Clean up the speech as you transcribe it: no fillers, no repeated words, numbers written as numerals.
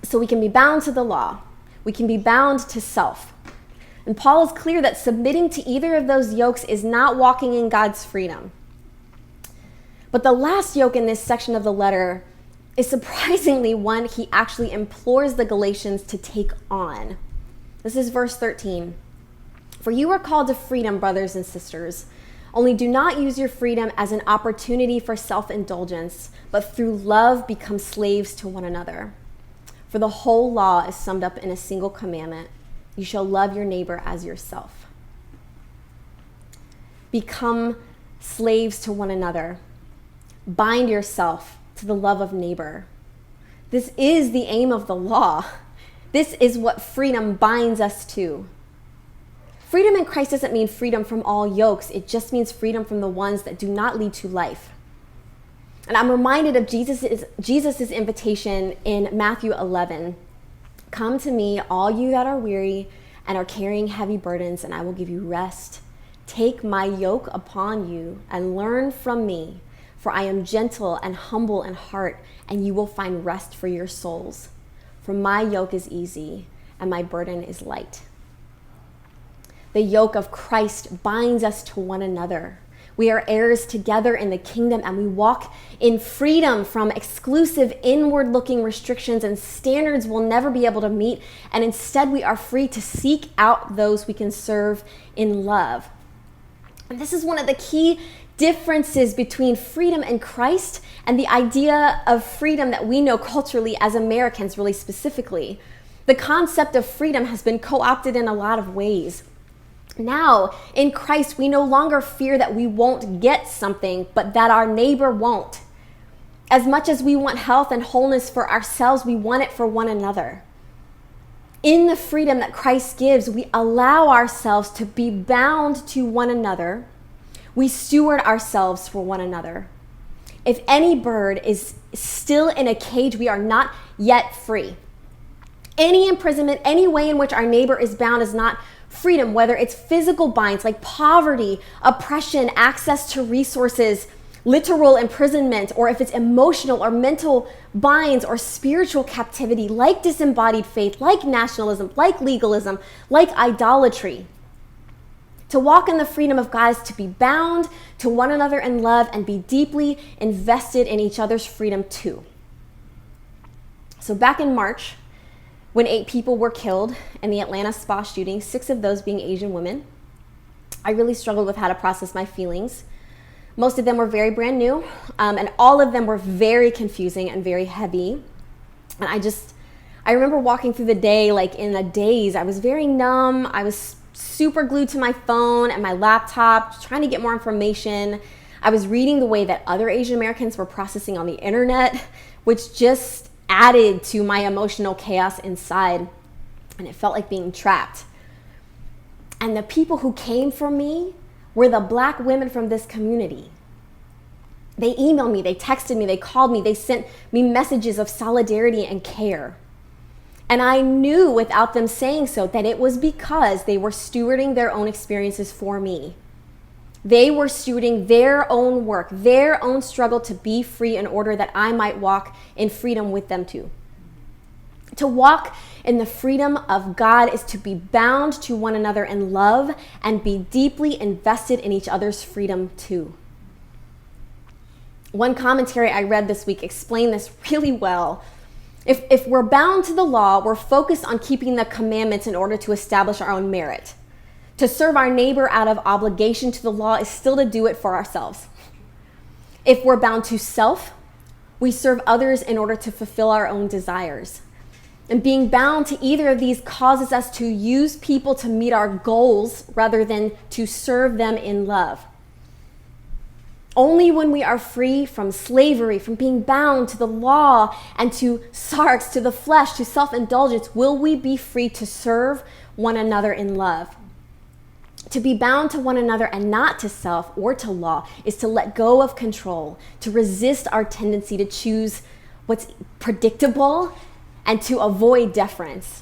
So we can be bound to the law. We can be bound to self. And Paul is clear that submitting to either of those yokes is not walking in God's freedom. But the last yoke in this section of the letter is surprisingly one he actually implores the Galatians to take on. This is verse 13. For you are called to freedom, brothers and sisters. Only do not use your freedom as an opportunity for self-indulgence, but through love become slaves to one another. For the whole law is summed up in a single commandment. You shall love your neighbor as yourself. Become slaves to one another. Bind yourself to the love of neighbor. This is the aim of the law. This is what freedom binds us to. Freedom in Christ doesn't mean freedom from all yokes. It just means freedom from the ones that do not lead to life. And I'm reminded of Jesus's invitation in Matthew 11. Come to me, all you that are weary and are carrying heavy burdens, and I will give you rest. Take my yoke upon you and learn from me, for I am gentle and humble in heart, and you will find rest for your souls. For my yoke is easy and my burden is light. The yoke of Christ binds us to one another. We are heirs together in the kingdom, and we walk in freedom from exclusive inward-looking restrictions and standards we'll never be able to meet, and instead we are free to seek out those we can serve in love. And this is one of the key differences between freedom in Christ and the idea of freedom that we know culturally as Americans, really specifically. The concept of freedom has been co-opted in a lot of ways. Now, in Christ, we no longer fear that we won't get something, but that our neighbor won't. As much as we want health and wholeness for ourselves, we want it for one another. In the freedom that Christ gives, we allow ourselves to be bound to one another. We steward ourselves for one another. If any bird is still in a cage, we are not yet free. Any imprisonment, any way in which our neighbor is bound is not freedom, whether it's physical binds like poverty, oppression, access to resources, literal imprisonment, or if it's emotional or mental binds or spiritual captivity like disembodied faith, like nationalism, like legalism, like idolatry. To walk in the freedom of God is to be bound to one another in love and be deeply invested in each other's freedom too. So back in March, when 8 people were killed in the Atlanta spa shooting, 6 of those being Asian women, I really struggled with how to process my feelings. Most of them were very brand new, and all of them were very confusing and very heavy. And I remember walking through the day like in a daze. I was very numb. I was super glued to my phone and my laptop, trying to get more information. I was reading the way that other Asian Americans were processing on the internet, which just added to my emotional chaos inside, and it felt like being trapped. And the people who came for me were the Black women from this community. They emailed me, they texted me, they called me, they sent me messages of solidarity and care. And I knew without them saying so that it was because they were stewarding their own experiences for me. They were stewarding their own work, their own struggle to be free in order that I might walk in freedom with them too. To walk in the freedom of God is to be bound to one another in love and be deeply invested in each other's freedom too. One commentary I read this week explained this really well. If we're bound to the law, we're focused on keeping the commandments in order to establish our own merit. To serve our neighbor out of obligation to the law is still to do it for ourselves. If we're bound to self, we serve others in order to fulfill our own desires. And being bound to either of these causes us to use people to meet our goals rather than to serve them in love. Only when we are free from slavery, from being bound to the law and to sarx, to the flesh, to self-indulgence, will we be free to serve one another in love. To be bound to one another and not to self or to law is to let go of control, to resist our tendency to choose what's predictable and to avoid deference.